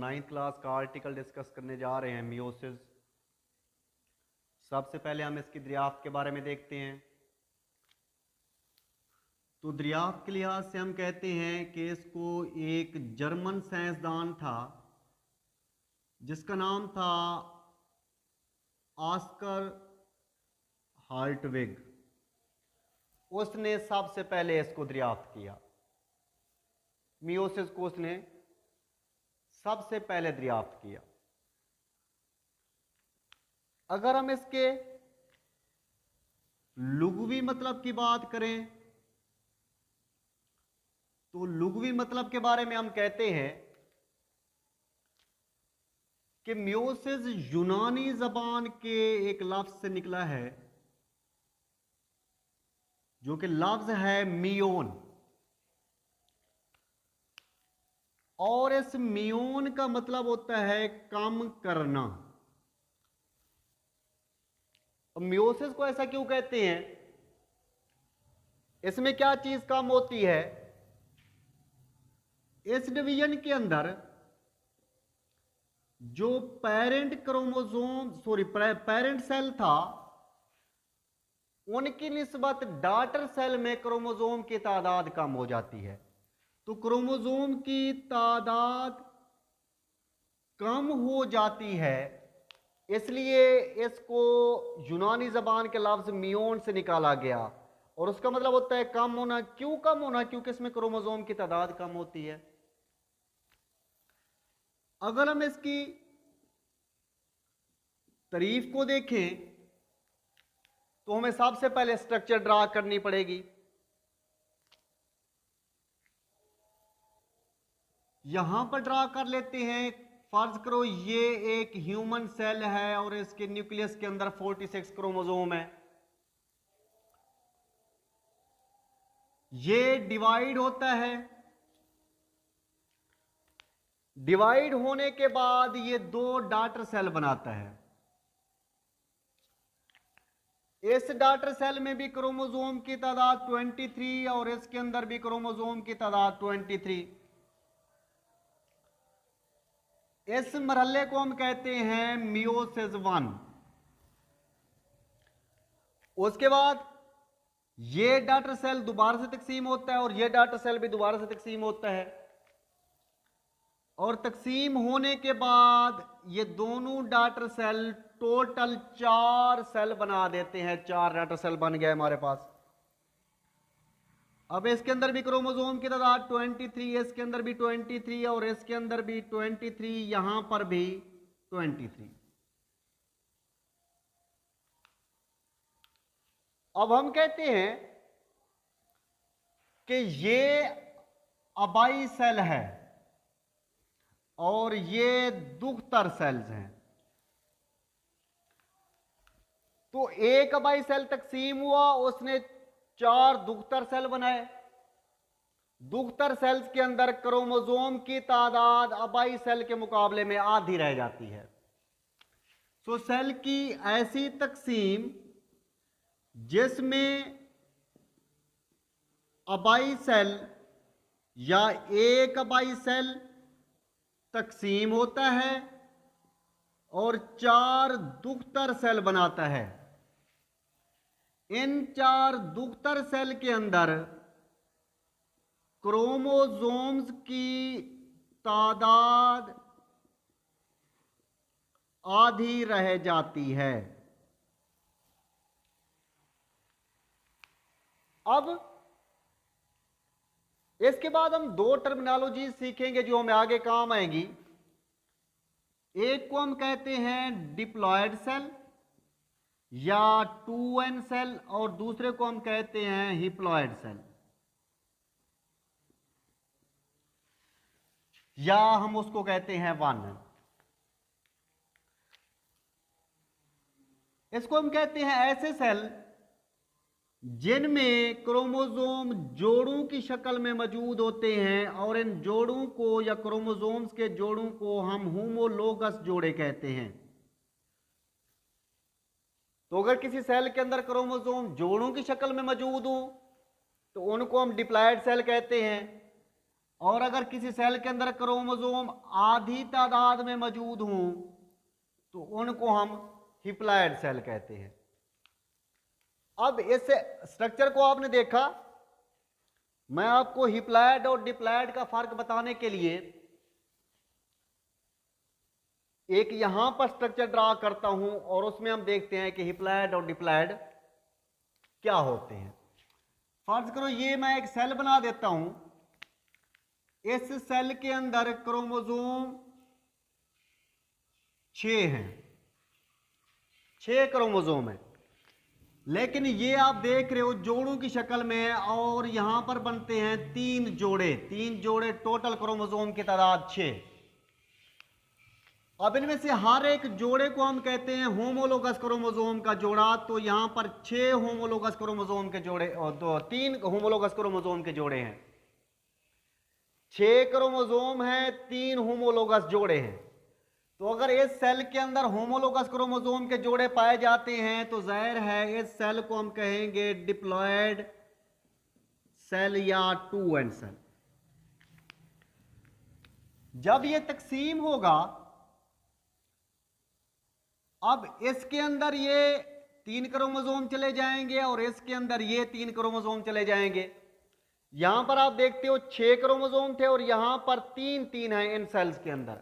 9th class का article discuss करने जा रहे हैं, मियोसिस। सबसे पहले हम इसकी दरियाफ्त के बारे में देखते हैं। तो दरियाफ्त के लिहाज से हम कहते हैं कि इसको एक जर्मन साइंसदान था जिसका नाम था ऑस्कर हार्टविग। उसने सबसे पहले इसको दरियाफ्त किया। मियोसिस को उसने सबसे पहले दरियाफ्त किया। अगर हम इसके लुग़वी मतलब की बात करें तो लुग़वी मतलब के बारे में हम कहते हैं कि मियोसिस यूनानी जबान के एक लफ्ज से निकला है जो कि लफ्ज है मियोन, और इस मियोन का मतलब होता है कम करना। मियोसिस को ऐसा क्यों कहते हैं? इसमें क्या चीज कम होती है? इस डिवीजन के अंदर जो पेरेंट सेल था उनकी निस्बत डॉटर सेल में क्रोमोसोम की तादाद कम हो जाती है। तो क्रोमोसोम की तादाद कम हो जाती है, इसलिए इसको यूनानी जबान के लफ्ज मियोन से निकाला गया, और उसका मतलब होता है कम होना। क्यों कम होना? क्योंकि इसमें क्रोमोसोम की तादाद कम होती है। अगर हम इसकी तारीफ को देखें तो हमें सबसे पहले स्ट्रक्चर ड्रा करनी पड़ेगी। यहां पर ड्रा कर लेते हैं। फर्ज करो ये एक ह्यूमन सेल है और इसके न्यूक्लियस के अंदर 46 क्रोमोसोम है। ये डिवाइड होता है। डिवाइड होने के बाद ये दो डॉटर सेल बनाता है। इस डॉटर सेल में भी क्रोमोसोम की तादाद 23 और इसके अंदर भी क्रोमोसोम की तादाद 23। इस मरहले को हम कहते हैं मियोसिस 1। उसके बाद ये डॉटर सेल दोबारा से तकसीम होता है और ये डॉटर सेल भी दोबारा से तकसीम होता है, और तकसीम होने के बाद ये दोनों डॉटर सेल टोटल 4 सेल बना देते हैं। 4 डॉटर सेल बन गए हमारे पास। अब इसके अंदर भी क्रोमोसोम की तादाद 23, इसके अंदर भी 23 और इसके अंदर भी 23, यहां पर भी 23। अब हम कहते हैं कि ये अबाई सेल है और ये दुख्तर सेल्स हैं। तो एक अबाई सेल तकसीम हुआ, उसने 4 दुख्तर सेल बनाए। दुख्तर सेल्स के अंदर क्रोमोसोम की तादाद अबाई सेल के मुकाबले में आधी रह जाती है। सो सेल की ऐसी तकसीम जिसमें अबाई सेल या एक अबाई सेल तकसीम होता है और 4 दुख्तर सेल बनाता है। इन 4 दुख्तर सेल के अंदर क्रोमोसोम्स की तादाद आधी रह जाती है। अब इसके बाद हम 2 टर्मिनोलॉजी सीखेंगे जो हमें आगे काम आएंगी। एक को हम कहते हैं डिप्लॉयड सेल या 2n सेल, और दूसरे को हम कहते हैं हिप्लॉयड सेल, या हम उसको कहते हैं 1। इसको हम कहते हैं ऐसे सेल जिनमें क्रोमोसोम जोड़ों की शक्ल में मौजूद होते हैं, और इन जोड़ों को या क्रोमोसोम्स के जोड़ों को हम होमोलोगस जोड़े कहते हैं। तो अगर किसी सेल के अंदर क्रोमोसोम जोड़ों की शक्ल में मौजूद हो तो उनको हम डिप्लॉयड सेल कहते हैं, और अगर किसी सेल के अंदर क्रोमोसोम आधी तादाद में मौजूद हों तो उनको हम हिप्लॉयड सेल कहते हैं। अब इस स्ट्रक्चर को आपने देखा, मैं आपको हिप्लॉयड और डिप्लॉयड का फर्क बताने के लिए एक यहां पर स्ट्रक्चर ड्रा करता हूं और उसमें हम देखते हैं कि हिप्लॉयड और डिप्लॉयड क्या होते हैं। फर्ज करो ये मैं एक सेल बना देता हूं, इस सेल के अंदर क्रोमोसोम 6 हैं, 6 क्रोमोसोम हैं, लेकिन ये आप देख रहे हो जोड़ों की शक्ल में है और यहां पर बनते हैं 3 जोड़े, 3 जोड़े, टोटल क्रोमोसोम की तादाद 6। अब इनमें से हर एक जोड़े को हम कहते हैं होमोलोगस क्रोमोसोम का जोड़ा। तो यहां पर 6 होमोलोगस क्रोमोसोम के जोड़े और 3 होमोलोगस क्रोमोसोम के जोड़े हैं। 6 क्रोमोसोम हैं, 3 होमोलोगस जोड़े हैं। तो अगर इस सेल के अंदर होमोलोगस क्रोमोसोम के जोड़े पाए जाते हैं तो जाहिर है इस सेल को हम कहेंगे डिप्लॉयड सेल या 2n सेल। जब ये तकसीम होगा, अब इसके अंदर ये 3 क्रोमोसोम चले जाएंगे और इसके अंदर ये 3 क्रोमोसोम चले जाएंगे। यहां पर आप देखते हो 6 क्रोमोसोम थे और यहां पर 3 हैं इन सेल्स के अंदर।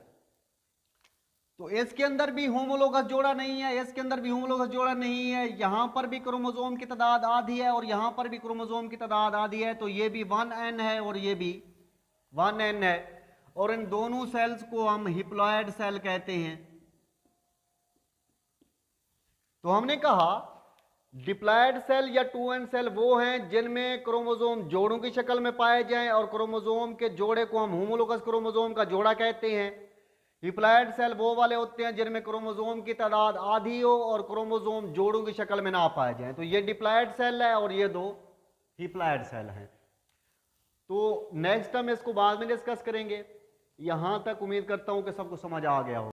तो इसके अंदर भी होमोलोगस जोड़ा नहीं है, इसके अंदर भी होमोलोगस जोड़ा नहीं है, यहां पर भी क्रोमोसोम की तादाद आधी है और यहां पर भी क्रोमोसोम की तादाद आधी है। तो ये भी 1n है और ये भी 1n है और इन दोनों सेल्स को हम हिप्लॉयड सेल कहते हैं। तो हमने कहा डिप्लॉयड सेल या 2n सेल वो हैं जिनमें क्रोमोसोम जोड़ों की शक्ल में पाए जाएं और क्रोमोसोम के जोड़े को हम होमोलोगस क्रोमोसोम का जोड़ा कहते हैं। हिप्लॉयड सेल वो वाले होते हैं जिनमें क्रोमोसोम की तादाद आधी हो और क्रोमोसोम जोड़ों की शक्ल में ना पाए जाएं। तो ये डिप्लॉयड सेल है और ये 2 हिप्लॉयड सेल हैं। तो नेक्स्ट हम इसको बाद में डिस्कस करेंगे। यहां तक उम्मीद करता हूं कि सबको समझ आ गया हो।